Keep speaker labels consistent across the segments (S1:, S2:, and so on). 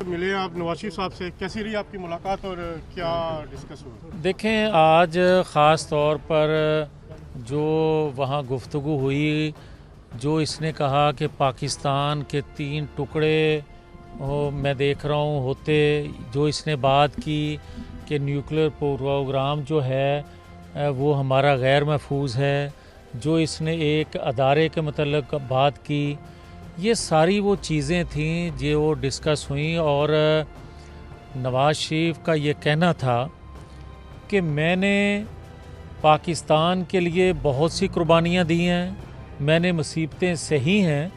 S1: मिले आप नवाज शरीफ साहब से, कैसी रही आपकी मुलाकात और क्या डिस्कस हुआ?
S2: देखें, आज ख़ास तौर पर जो वहाँ गुफ्तगू हुई, जो इसने कहा कि पाकिस्तान के 3 टुकड़े मैं देख रहा हूँ होते, जो इसने बात की कि न्यूक्लियर प्रोग्राम जो है वो हमारा गैर महफूज है, जो इसने एक अदारे के मतलब बात की, ये सारी वो चीज़ें थीं जो वो डिस्कस हुई। और नवाज शरीफ का ये कहना था कि मैंने पाकिस्तान के लिए बहुत सी कुर्बानियाँ दी हैं, मैंने मुसीबतें सही हैं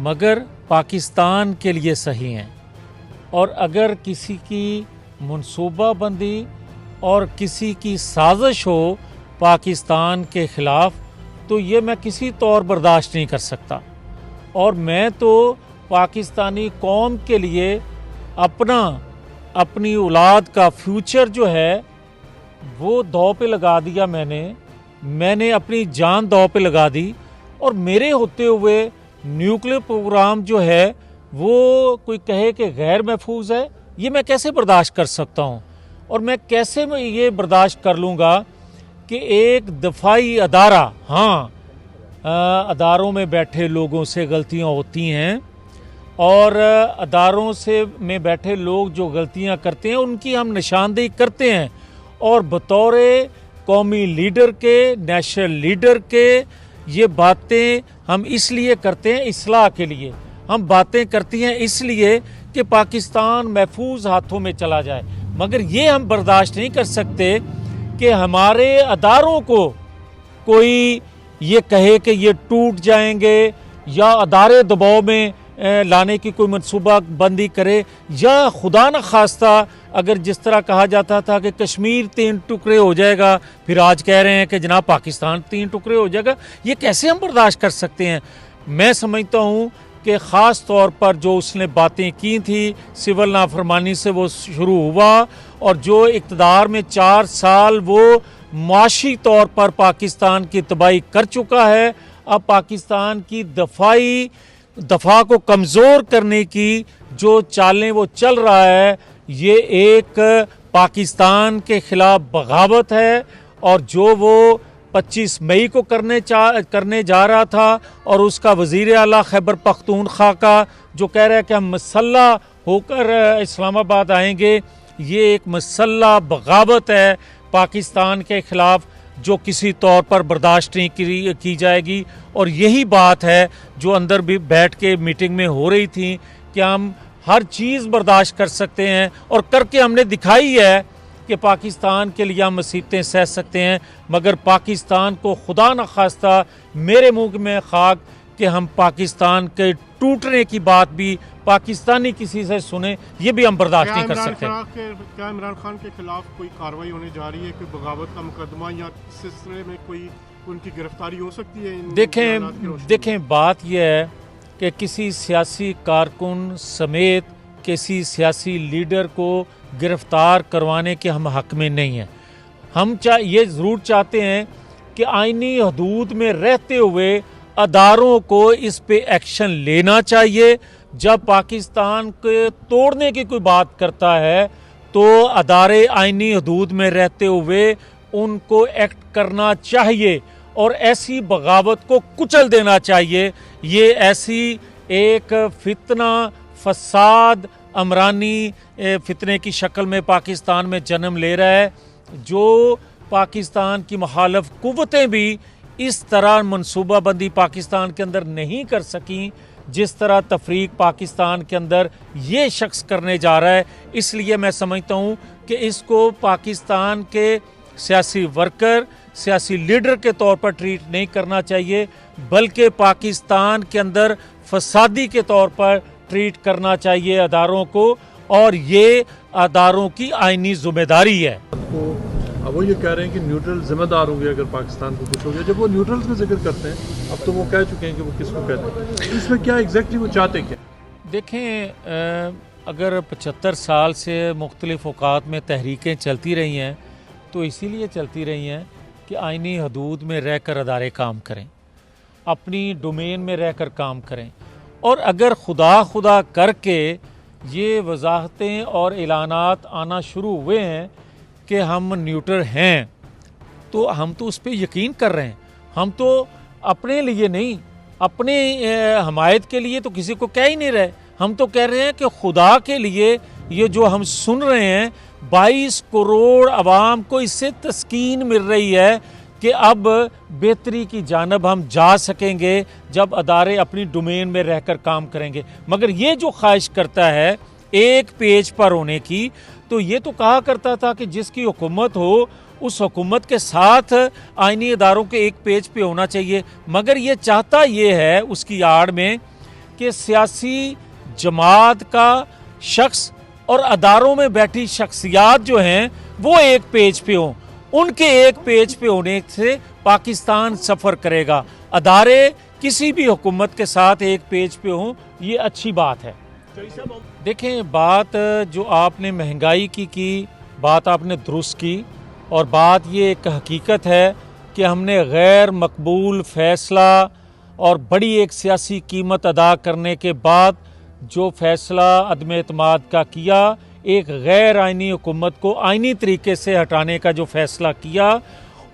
S2: मगर पाकिस्तान के लिए सही हैं, और अगर किसी की मनसूबाबंदी और किसी की साजिश हो पाकिस्तान के ख़िलाफ़ तो ये मैं किसी तौर बर्दाश्त नहीं कर सकता। और मैं तो पाकिस्तानी कौम के लिए अपनी औलाद का फ्यूचर जो है वो दांव पे लगा दिया। मैंने अपनी जान दांव पे लगा दी, और मेरे होते हुए न्यूक्लियर प्रोग्राम जो है वो कोई कहे कि गैर महफूज है, ये मैं कैसे बर्दाश्त कर सकता हूँ? और मैं कैसे ये बर्दाश्त कर लूँगा कि एक दफाई अदारा, हाँ, अदारों में बैठे लोगों से गलतियाँ होती हैं, और अदारों में बैठे लोग जो गलतियाँ करते हैं उनकी हम निशानदेही करते हैं, और बतौर कौमी लीडर के, नेशनल लीडर के, ये बातें हम इसलिए करते हैं, इस्लाह के लिए हम बातें करती हैं, इसलिए कि पाकिस्तान महफूज हाथों में चला जाए। मगर ये हम बर्दाश्त नहीं कर सकते कि हमारे अदारों को कोई ये कहे कि ये टूट जाएंगे, या अदारे दबाव में लाने की कोई मनसूबाबंदी करे, या खुदा न खास्ता अगर जिस तरह कहा जाता था कि कश्मीर 3 टुकड़े हो जाएगा, फिर आज कह रहे हैं कि जनाब पाकिस्तान 3 टुकड़े हो जाएगा, ये कैसे हम बर्दाश्त कर सकते हैं? मैं समझता हूँ कि ख़ास तौर पर जो उसने बातें की थी, सिविल नाफरमानी से वो शुरू हुआ, और जो इक़्तिदार में 4 साल वो माशी तौर पर पाकिस्तान की तबाही कर चुका है, अब पाकिस्तान की दफ़ा को कमज़ोर करने की जो चालें वो चल रहा है, ये एक पाकिस्तान के ख़िलाफ़ बगावत है। और जो वो 25 मई को करने जा रहा था, और उसका वज़ीर आला खैबर पख्तूनख्वा का जो कह रहा है कि हम मसल्ला होकर इस्लामाबाद आएंगे, ये एक मसल्ला बगावत है पाकिस्तान के ख़िलाफ़, जो किसी तौर पर बर्दाश्त नहीं की जाएगी। और यही बात है जो अंदर भी बैठ के मीटिंग में हो रही थी कि हम हर चीज़ बर्दाश्त कर सकते हैं, और करके हमने दिखाई है कि पाकिस्तान के लिए हम मुसीबतें सह सकते हैं, मगर पाकिस्तान को खुदा न खास्ता मेरे मुंह में खाक कि हम पाकिस्तान के टूटने की बात भी पाकिस्तानी किसी से सुने, ये भी हम बर्दाश्त नहीं कर सकते।
S1: क्या इमरान खान के खिलाफ कोई कार्रवाई होने जा रही है, कोई बगावत का मुकदमा या इस सिलसिले में कोई उनकी गिरफ्तारी हो सकती है?
S2: देखें, बात यह है कि किसी सियासी कारकुन समेत किसी सियासी लीडर को गिरफ्तार करवाने के हम हक में नहीं हैं। हम ये ज़रूर चाहते हैं कि आईनी हदूद में रहते हुए अदारों को इस पे एक्शन लेना चाहिए। जब पाकिस्तान के तोड़ने की कोई बात करता है तो अदारे आईनी हदूद में रहते हुए उनको एक्ट करना चाहिए, और ऐसी बगावत को कुचल देना चाहिए। ये ऐसी एक फितना, फसाद, अमरानी फितने की शक्ल में पाकिस्तान में जन्म ले रहा है, जो पाकिस्तान की मुखालिफ कुव्वतें भी इस तरह मनसूबाबंदी पाकिस्तान के अंदर नहीं कर सकी जिस तरह तफरीक पाकिस्तान के अंदर ये शख्स करने जा रहा है। इसलिए मैं समझता हूँ कि इसको पाकिस्तान के सियासी वर्कर, सियासी लीडर के तौर पर ट्रीट नहीं करना चाहिए, बल्कि पाकिस्तान के अंदर फसादी के तौर पर ट्रीट करना चाहिए अदारों को, और ये अदारों की आईनी जिम्मेदारी है।
S3: अब वो ये कह रहे हैं कि न्यूट्रल जिम्मेदार होंगे अगर पाकिस्तान को कुछ हो गया। जब वो न्यूट्रल का जिक्र करते हैं, अब तो वो कह चुके हैं कि वो किसको कहते हैं, इसमें क्या एग्जैक्टली वो चाहते क्या?
S2: देखें, अगर 75 साल से मुख्तलिफ औकात में तहरीकें चलती रही हैं तो इसीलिए चलती रही हैं कि आईनी हदूद में रहकर अदारे काम करें, अपनी डोमेन में रहकर काम करें, और अगर खुदा करके ये वजाहतें और ऐलानात आना शुरू हुए हैं कि हम न्यूट्रल हैं, तो हम तो उस पर यकीन कर रहे हैं। हम तो अपने लिए नहीं, अपने हमायत के लिए तो किसी को कह ही नहीं रहे। हम तो कह रहे हैं कि खुदा के लिए ये जो हम सुन रहे हैं, 22 करोड़ अवाम को इससे तस्कीन मिल रही है कि अब बेहतरी की जानब हम जा सकेंगे जब अदारे अपनी डोमेन में रहकर काम करेंगे। मगर ये जो ख्वाहिश करता है एक पेज पर होने की, तो ये तो कहा करता था कि जिसकी हुकूमत हो उस हुकूमत के साथ आईनी इदारों के एक पेज पे होना चाहिए। मगर ये चाहता ये है उसकी आड़ में कि सियासी जमात का शख्स और अदारों में बैठी शख्सियात जो हैं वो एक पेज पे हों। उनके एक पेज पे होने से पाकिस्तान सफ़र करेगा। अदारे किसी भी हुकूमत के साथ एक पेज पे हों, ये अच्छी बात है। देखें, बात जो आपने महंगाई की बात आपने दुरुस्त की, और बात ये एक हकीकत है कि हमने गैर मकबूल फ़ैसला और बड़ी एक सियासी कीमत अदा करने के बाद जो फ़ैसला अदम एतमाद का किया, एक गैर आइनी हुकूमत को आइनी तरीके से हटाने का जो फ़ैसला किया,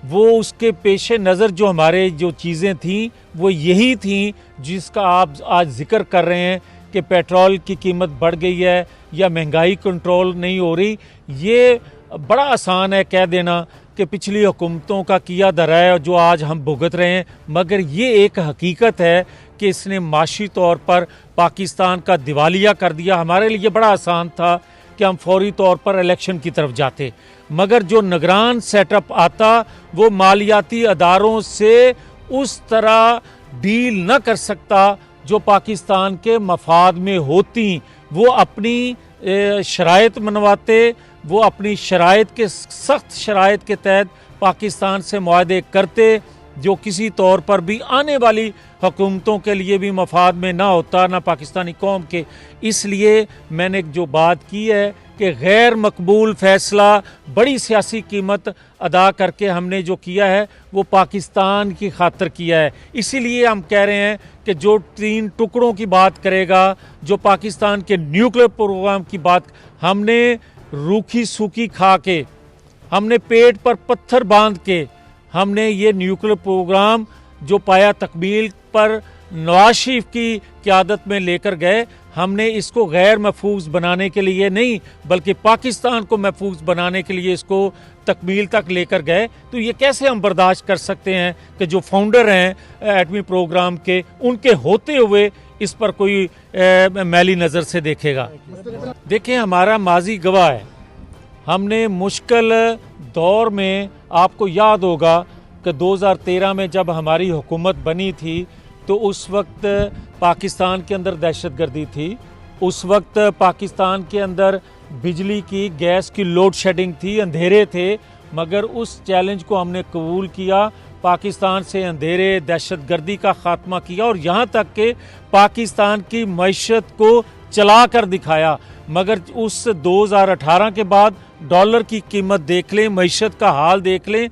S2: वो उसके पेश नज़र जो हमारे जो चीज़ें थीं वो यही थीं जिसका आप आज जिक्र कर रहे हैं कि पेट्रोल की कीमत बढ़ गई है या महंगाई कंट्रोल नहीं हो रही। ये बड़ा आसान है कह देना कि पिछली हुकूमतों का किया धरा है जो आज हम भुगत रहे हैं, मगर ये एक हकीकत है कि इसने माशी तौर पर पाकिस्तान का दिवालिया कर दिया। हमारे लिए बड़ा आसान था कि हम फौरी तौर पर इलेक्शन की तरफ जाते, मगर जो निगरान सेटअप आता वो मालियाती अदारों से उस तरह डील न कर सकता जो पाकिस्तान के मफाद में होती। वो अपनी शराइत मनवाते, वो अपनी शराइत के सख्त शराइत के तहत पाकिस्तान से मुआहदे करते जो किसी तौर पर भी आने वाली हुकूमतों के लिए भी मफाद में ना होता, ना पाकिस्तानी कौम के। इसलिए मैंने जो बात की है कि गैर मकबूल फ़ैसला बड़ी सियासी कीमत अदा करके हमने जो किया है वो पाकिस्तान की खातिर किया है। इसीलिए हम कह रहे हैं कि जो 3 टुकड़ों की बात करेगा, जो पाकिस्तान के न्यूक्लियर प्रोग्राम की बात, हमने रूखी सूखी खा के, हमने पेट पर पत्थर बांध के हमने ये न्यूक्लियर प्रोग्राम जो पाया तकमील पर नवाज शरीफ की क़यादत में लेकर गए, हमने इसको गैर महफूज बनाने के लिए नहीं बल्कि पाकिस्तान को महफूज बनाने के लिए इसको तकमील तक लेकर गए। तो ये कैसे हम बर्दाश्त कर सकते हैं कि जो फाउंडर हैं एटमी प्रोग्राम के, उनके होते हुए इस पर कोई मैली नज़र से देखेगा। देखें, हमारा माजी गवाह है। हमने मुश्किल दौर में, आपको याद होगा कि 2013 में जब हमारी हुकूमत बनी थी तो उस वक्त पाकिस्तान के अंदर दहशतगर्दी थी, उस वक्त पाकिस्तान के अंदर बिजली की, गैस की लोड शेडिंग थी, अंधेरे थे, मगर उस चैलेंज को हमने कबूल किया। पाकिस्तान से अंधेरे, दहशतगर्दी का ख़ात्मा किया और यहाँ तक कि पाकिस्तान की मईशत को चला कर दिखाया। मगर उस 2018 के बाद डॉलर की कीमत देख लें, मईशत का हाल देख लें,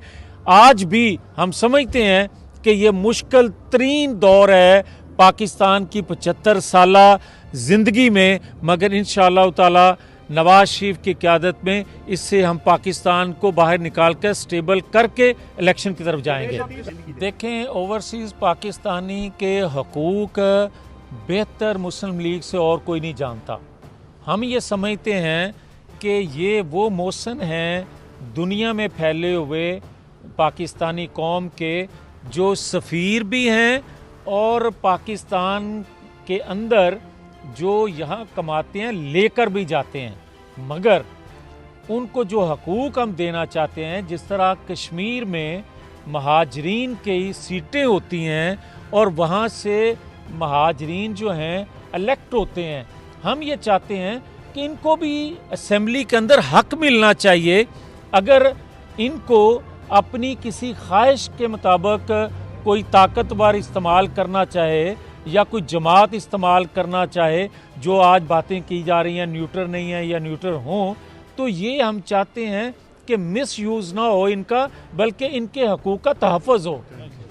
S2: आज भी हम समझते हैं कि ये मुश्किल तरीन दौर है पाकिस्तान की 75 साला ज़िंदगी में। मगर इंशाअल्लाह ताला नवाज शरीफ की क़यादत में इससे हम पाकिस्तान को बाहर निकाल कर स्टेबल करके इलेक्शन की तरफ जाएंगे। देखें, ओवरसीज़ पाकिस्तानी के हकूक़ बेहतर मुस्लिम लीग से और कोई नहीं जानता। हम ये समझते हैं कि ये वो मोहसिन हैं दुनिया में फैले हुए पाकिस्तानी कौम के जो सफ़ीर भी हैं और पाकिस्तान के अंदर जो यहाँ कमाते हैं लेकर भी जाते हैं। मगर उनको जो हकूक़ हम देना चाहते हैं, जिस तरह कश्मीर में महाजरीन की सीटें होती हैं और वहाँ से महाजरीन जो हैं इलेक्ट होते हैं, हम ये चाहते हैं कि इनको भी असेंबली के अंदर हक मिलना चाहिए। अगर इनको अपनी किसी ख्वाहिश के मुताबिक कोई ताकतवर इस्तेमाल करना चाहे या कोई जमात इस्तेमाल करना चाहे, जो आज बातें की जा रही हैं न्यूट्रल नहीं है या न्यूट्रल हों, तो ये हम चाहते हैं कि मिस यूज़ ना हो इनका, बल्कि इनके हकूक़ का तहफ़्फ़ुज़ हो।